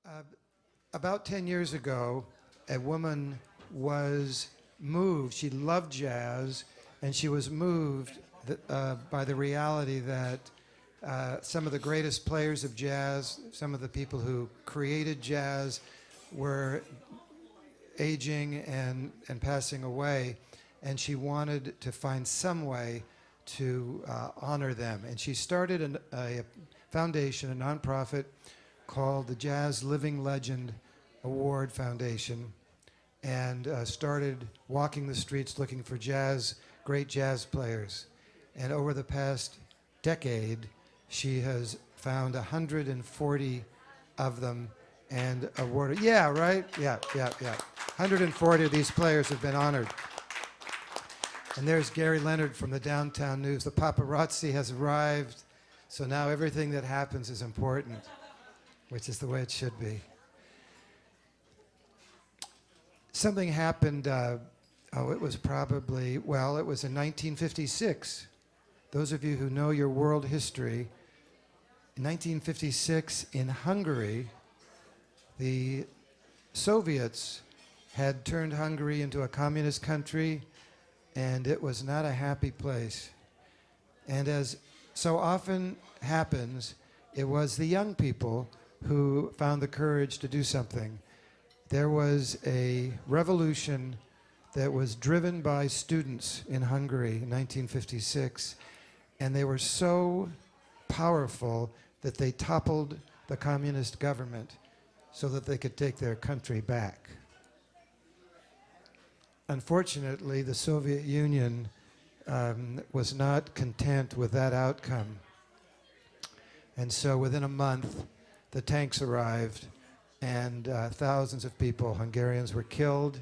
Uh, about 10 years ago, a woman was moved. She loved jazz, and she was moved by the reality that some of the greatest players of jazz, some of the people who created jazz, were aging and passing away, and she wanted to find some way to honor them. And she started a foundation, a nonprofit, called the Jazz Living Legend Award Foundation, and started walking the streets looking for great jazz players. And over the past decade, she has found 140 of them and awarded. Yeah, right? Yeah. 140 of these players have been honored. And there's Gary Leonard from the Downtown News. The paparazzi has arrived, so now everything that happens is important, which is the way it should be. Something happened, it was in 1956. Those of you who know your world history, in 1956 in Hungary, the Soviets had turned Hungary into a communist country, and it was not a happy place. And as so often happens, it was the young people who found the courage to do something. There was a revolution that was driven by students in Hungary in 1956, and they were so powerful that they toppled the communist government so that they could take their country back. Unfortunately, the Soviet Union was not content with that outcome. And so within a month, the tanks arrived, and thousands of people, Hungarians, were killed,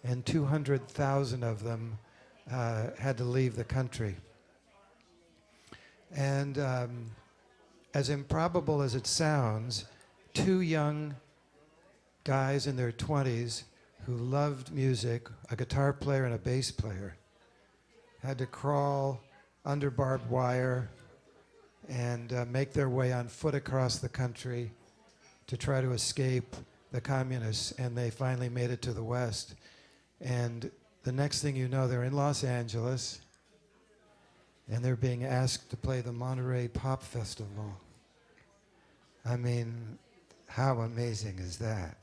and 200,000 of them had to leave the country. And as improbable as it sounds, two young guys in their 20s who loved music, a guitar player and a bass player, had to crawl under barbed wire and make their way on foot across the country to try to escape the communists, and they finally made it to the West. And the next thing you know, they're in Los Angeles, and they're being asked to play the Monterey Pop Festival. I mean, how amazing is that?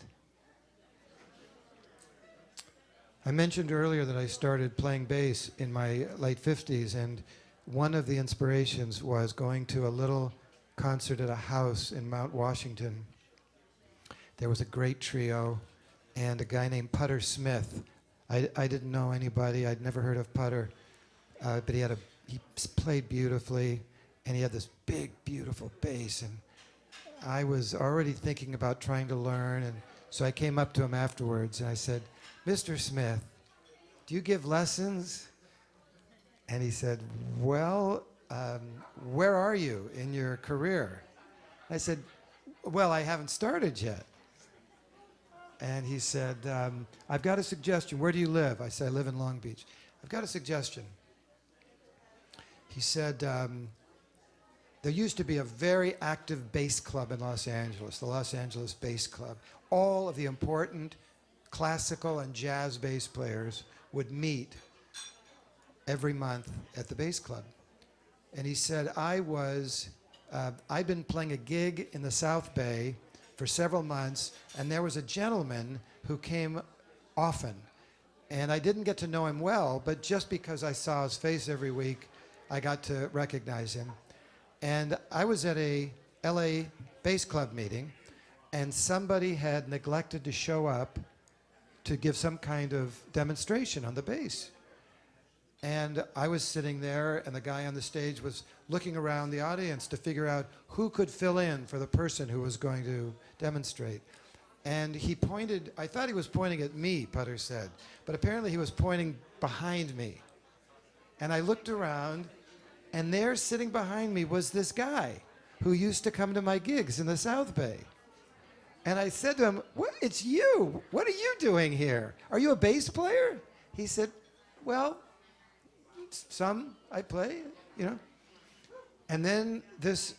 I mentioned earlier that I started playing bass in my late 50s, and one of the inspirations was going to a little concert at a house in Mount Washington. There was a great trio and a guy named Putter Smith. I didn't know anybody. I'd never heard of Putter, but he played beautifully, and he had this big, beautiful bass. And I was already thinking about trying to learn, and so I came up to him afterwards, and I said, "Mr. Smith, do you give lessons?" And he said, "Well, where are you in your career?" I said, "Well, I haven't started yet." And he said, "I've got a suggestion. Where do you live?" I said, "I live in Long Beach." "I've got a suggestion." He said, there used to be a very active bass club in Los Angeles, the Los Angeles Bass Club. All of the important classical and jazz bass players would meet every month at the bass club. And he said, I'd been playing a gig in the South Bay for several months, and there was a gentleman who came often. And I didn't get to know him well, but just because I saw his face every week, I got to recognize him. And I was at a LA bass club meeting, and somebody had neglected to show up to give some kind of demonstration on the bass. And I was sitting there, and the guy on the stage was looking around the audience to figure out who could fill in for the person who was going to demonstrate. And he pointed, I thought he was pointing at me, Putter said, but apparently he was pointing behind me. And I looked around, and there sitting behind me was this guy who used to come to my gigs in the South Bay. And I said to him, "It's you. What are you doing here? Are you a bass player?" He said, "Well, some I play, you know." And then this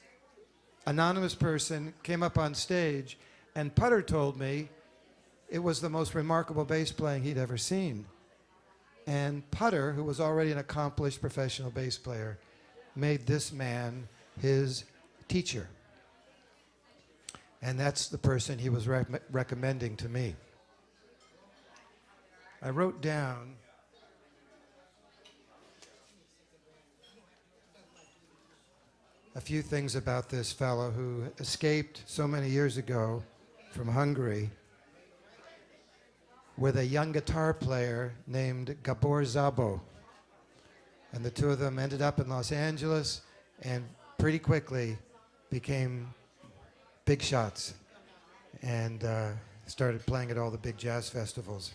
anonymous person came up on stage And Putter told me it was the most remarkable bass playing he'd ever seen. And Putter, who was already an accomplished professional bass player, made this man his teacher. And that's the person he was recommending to me. I wrote down a few things about this fellow who escaped so many years ago from Hungary with a young guitar player named Gabor Szabo. And the two of them ended up in Los Angeles and pretty quickly became big shots and started playing at all the big jazz festivals.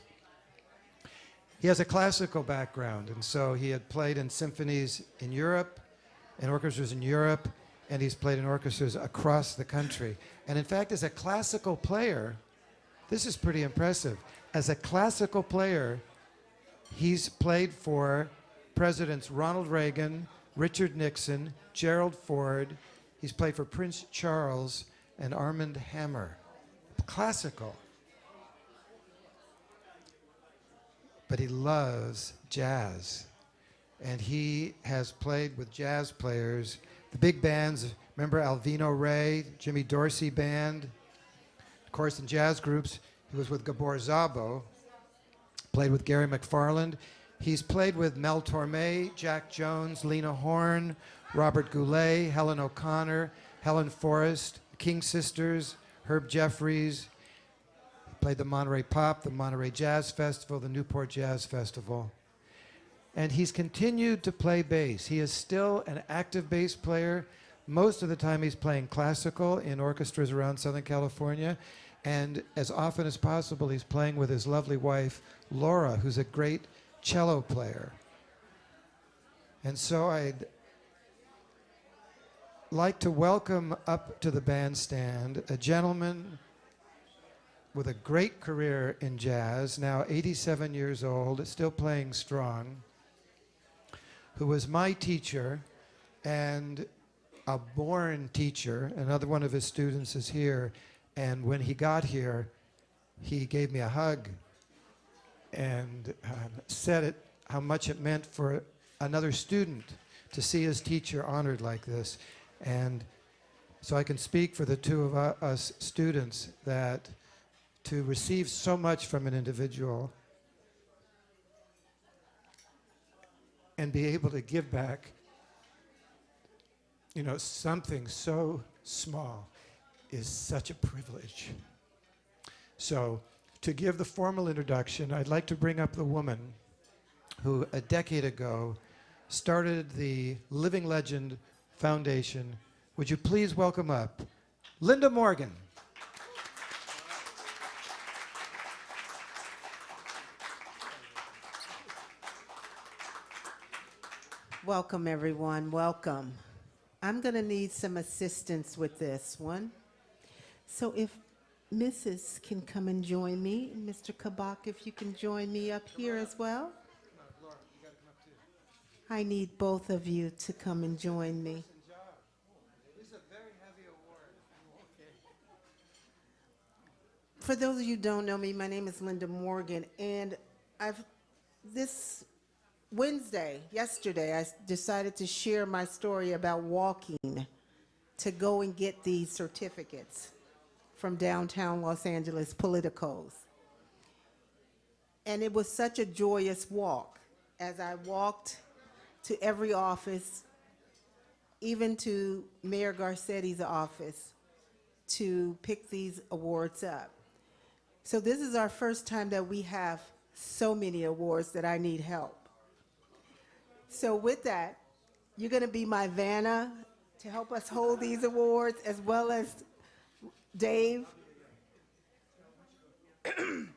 He has a classical background, and so he had played in symphonies in Europe, in orchestras in Europe, and he's played in orchestras across the country. And in fact, as a classical player, this is pretty impressive. As a classical player, he's played for Presidents Ronald Reagan, Richard Nixon, Gerald Ford. He's played for Prince Charles and Armand Hammer. Classical. But he loves jazz. And he has played with jazz players, the big bands. Remember Alvino Ray, Jimmy Dorsey Band? Of course, in jazz groups, he was with Gabor Szabo, played with Gary McFarland. He's played with Mel Torme, Jack Jones, Lena Horne, Robert Goulet, Helen O'Connor, Helen Forrest, King Sisters, Herb Jeffries. He played the Monterey Pop, the Monterey Jazz Festival, the Newport Jazz Festival. And he's continued to play bass. He is still an active bass player. Most of the time he's playing classical in orchestras around Southern California. And as often as possible, he's playing with his lovely wife, Laura, who's a great cello player. And so I'd like to welcome up to the bandstand a gentleman with a great career in jazz, now 87 years old, still playing strong, who was my teacher and a born teacher. Another one of his students is here. And when he got here, he gave me a hug and said how much it meant for another student to see his teacher honored like this. And so I can speak for the two of us students that to receive so much from an individual and be able to give back, you know, something so small is such a privilege. So to give the formal introduction, I'd like to bring up the woman who a decade ago started the Living Legend Foundation. Would you please welcome up Linda Morgan. Welcome, everyone. Welcome. I'm going to need some assistance with this one. So if Mrs. can come and join me, and Mr. Kabok, if you can join me up here as well. I need both of you to come and join me. For those of you who don't know me, my name is Linda Morgan, and this Wednesday, yesterday, I decided to share my story about walking to go and get these certificates from downtown Los Angeles politicos. And it was such a joyous walk as I walked to every office, even to Mayor Garcetti's office, to pick these awards up. So this is our first time that we have so many awards that I need help. So with that, you're going to be my Vanna to help us hold these awards, as well as Dave. I'm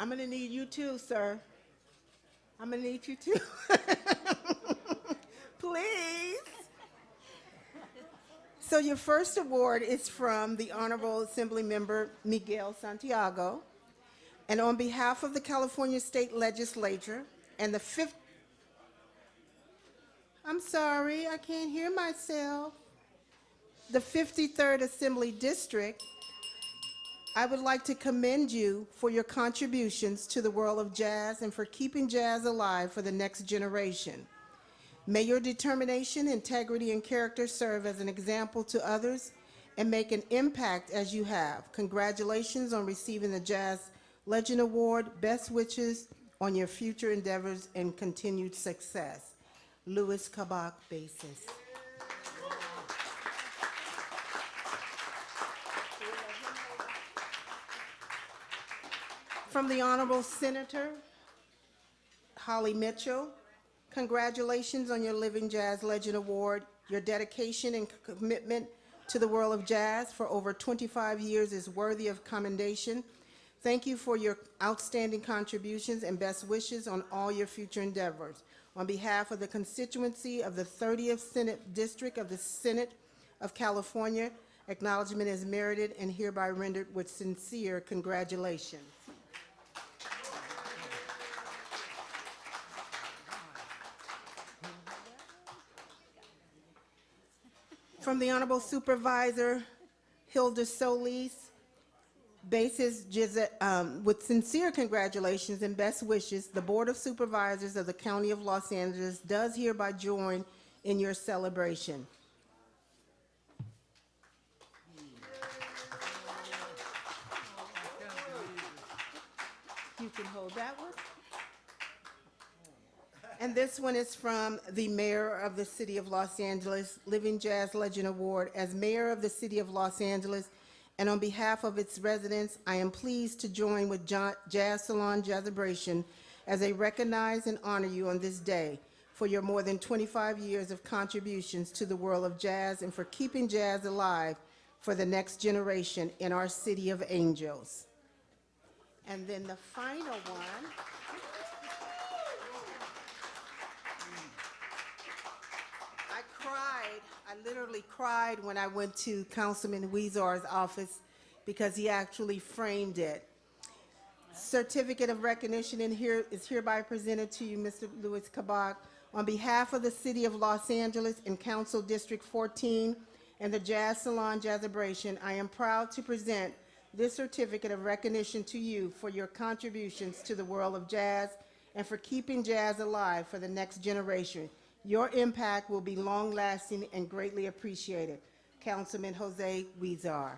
going to need you too, sir. I'm going to need you too. Please. So your first award is from the Honorable Assembly Member Miguel Santiago. And on behalf of the California State Legislature and the fifth, I'm sorry, I can't hear myself. the 53rd Assembly District, I would like to commend you for your contributions to the world of jazz and for keeping jazz alive for the next generation. May your determination, integrity, and character serve as an example to others and make an impact as you have. Congratulations on receiving the Jazz Legend Award. Best wishes on your future endeavors and continued success. Louis Kabok, bassist. From the Honorable Senator Holly Mitchell, congratulations on your Living Jazz Legend Award. Your dedication and commitment to the world of jazz for over 25 years is worthy of commendation. Thank you for your outstanding contributions and best wishes on all your future endeavors. On behalf of the constituency of the 30th Senate District of the Senate of California, acknowledgement is merited and hereby rendered with sincere congratulations. From the Honorable Supervisor Hilda Solis, bassist with sincere congratulations and best wishes, the Board of Supervisors of the County of Los Angeles does hereby join in your celebration. You can hold that one. And this one is from the Mayor of the City of Los Angeles, Living Jazz Legend Award. As Mayor of the City of Los Angeles, and on behalf of its residents, I am pleased to join with Jazz Salon Jazzabration as I recognize and honor you on this day for your more than 25 years of contributions to the world of jazz and for keeping jazz alive for the next generation in our City of Angels. And then the final one. I literally cried when I went to Councilman Weezar's office because he actually framed it. Certificate of recognition is hereby presented to you, Mr. Louis Kabok. On behalf of the City of Los Angeles and Council District 14 and the Jazz Salon Jazzabration, I am proud to present this certificate of recognition to you for your contributions to the world of jazz and for keeping jazz alive for the next generation. Your impact will be long-lasting and greatly appreciated. Councilman Jose Weezar.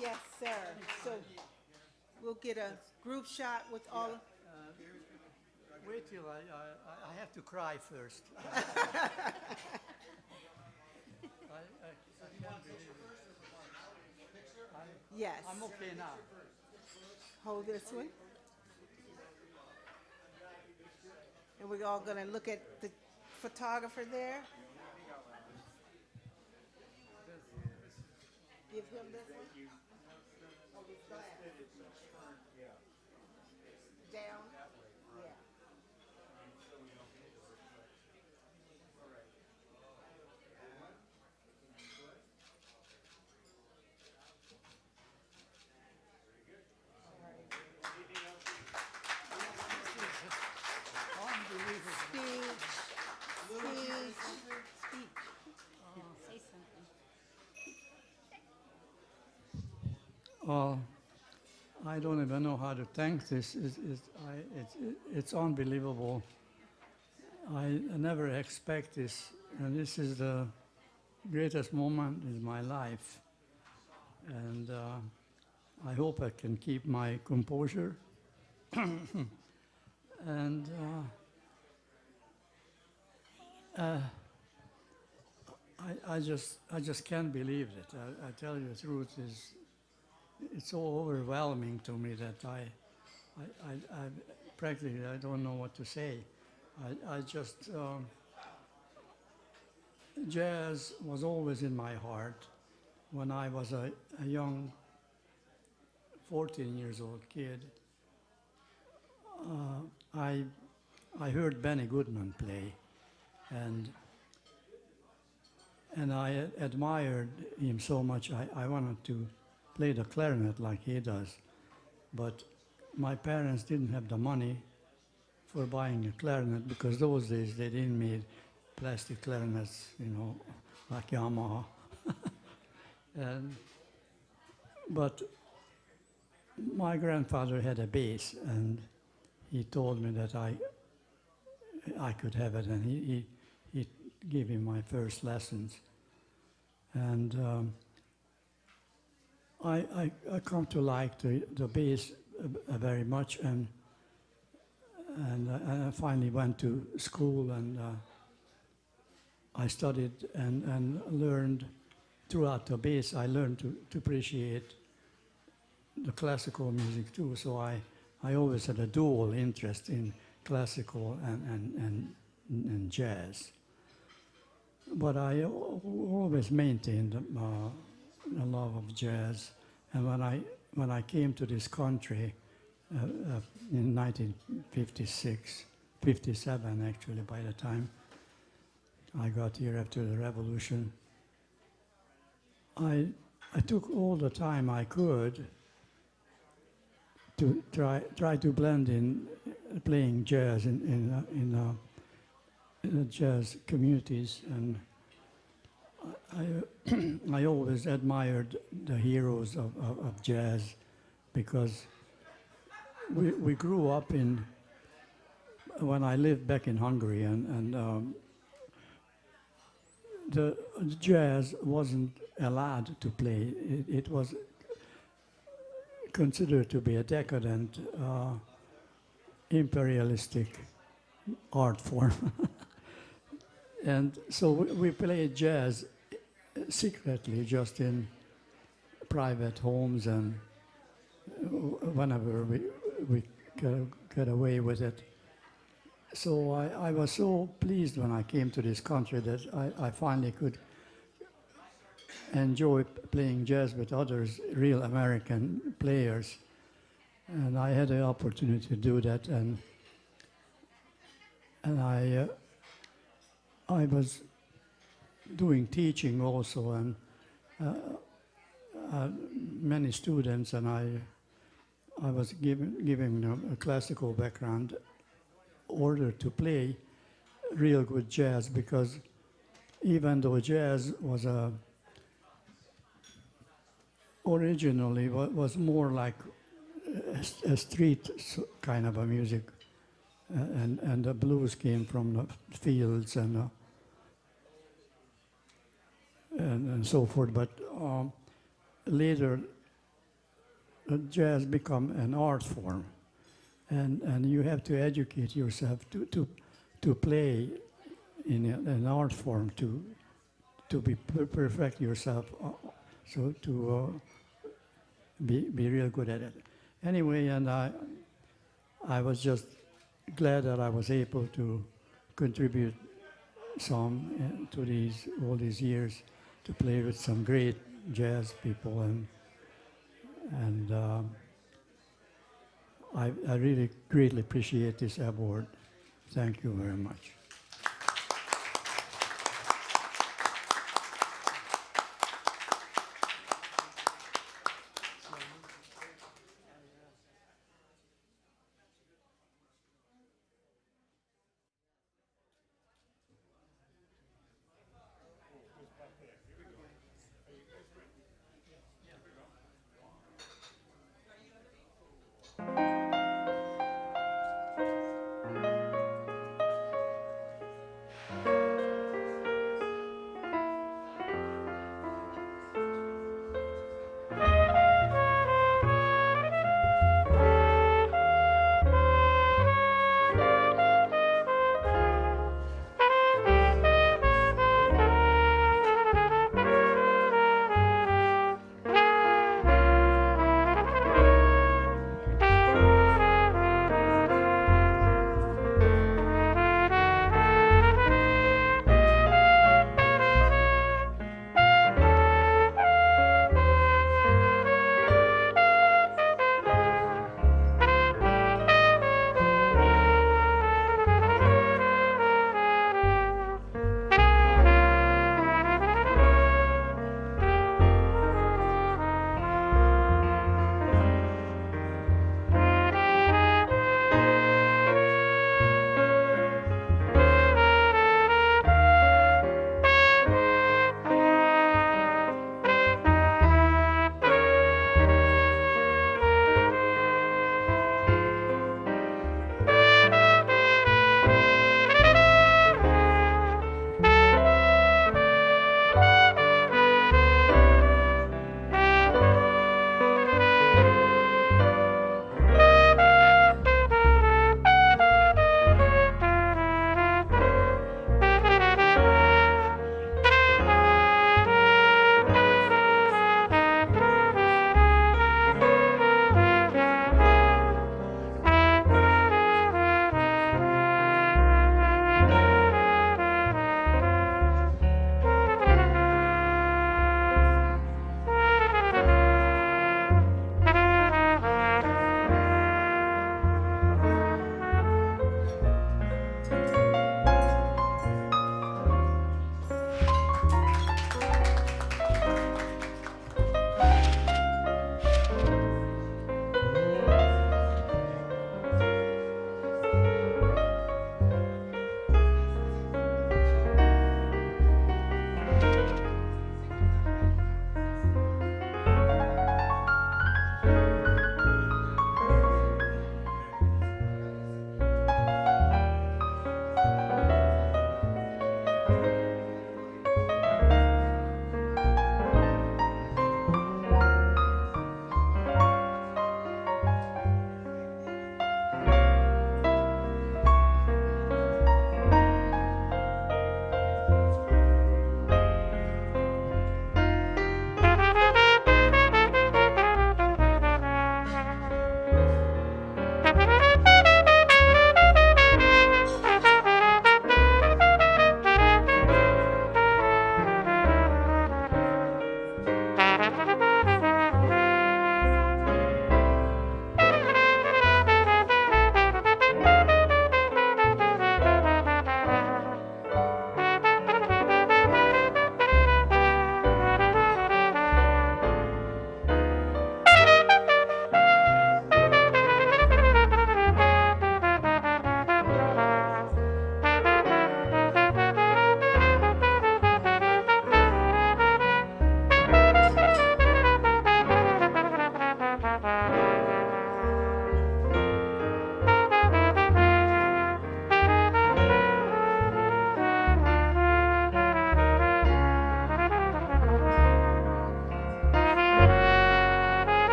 Yes, sir. So we'll get a group shot with all of... Wait till I have to cry first. I can't believe it. Yes. I'm okay now. Hold this one. And we're all going to look at the photographer there. Give him this one. Oh, this glass. Down. Yeah. I don't even know how to thank this. It's unbelievable. I never expect this, and this is the greatest moment in my life. And I hope I can keep my composure. And I just can't believe it. I tell you the truth, it's so overwhelming to me that I practically I don't know what to say. I just jazz was always in my heart. When I was a young 14 years old kid, I heard Benny Goodman play, and I admired him so much. I wanted to play the clarinet like he does, but my parents didn't have the money for buying a clarinet, because those days they didn't make plastic clarinets, you know, like Yamaha. And, but my grandfather had a bass, and he told me that I could have it, and he gave me my first lessons. And I come to like the bass very much, and I finally went to school, and I studied and learned throughout the bass. I learned to appreciate the classical music too. So I always had a dual interest in classical and jazz. But I always maintained a love of jazz. And when I came to this country in 1956, 57 actually, by the time I got here after the revolution, I took all the time I could to try to blend in playing jazz in the jazz communities, and I always admired the heroes of jazz, because we grew up when I lived back in Hungary, and the jazz wasn't allowed to play. It was considered to be a decadent, imperialistic art form. And so we played jazz secretly, just in private homes, and whenever we get away with it. So I was so pleased when I came to this country that I finally could enjoy playing jazz with others, real American players. And I had the opportunity to do that, and I was doing teaching also, and many students, and I was giving them a classical background order to play real good jazz, because even though jazz was originally was more like a street kind of a music, and the blues came from the fields and so forth. But later, jazz become an art form, and you have to educate yourself to play in an art form to be perfect yourself, so to be real good at it. Anyway, and I was just glad that I was able to contribute some to all these years, to play with some great jazz people, and I really greatly appreciate this award. Thank you very much.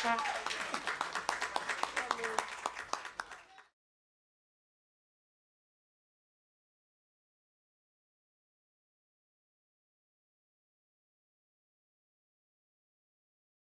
Thank you.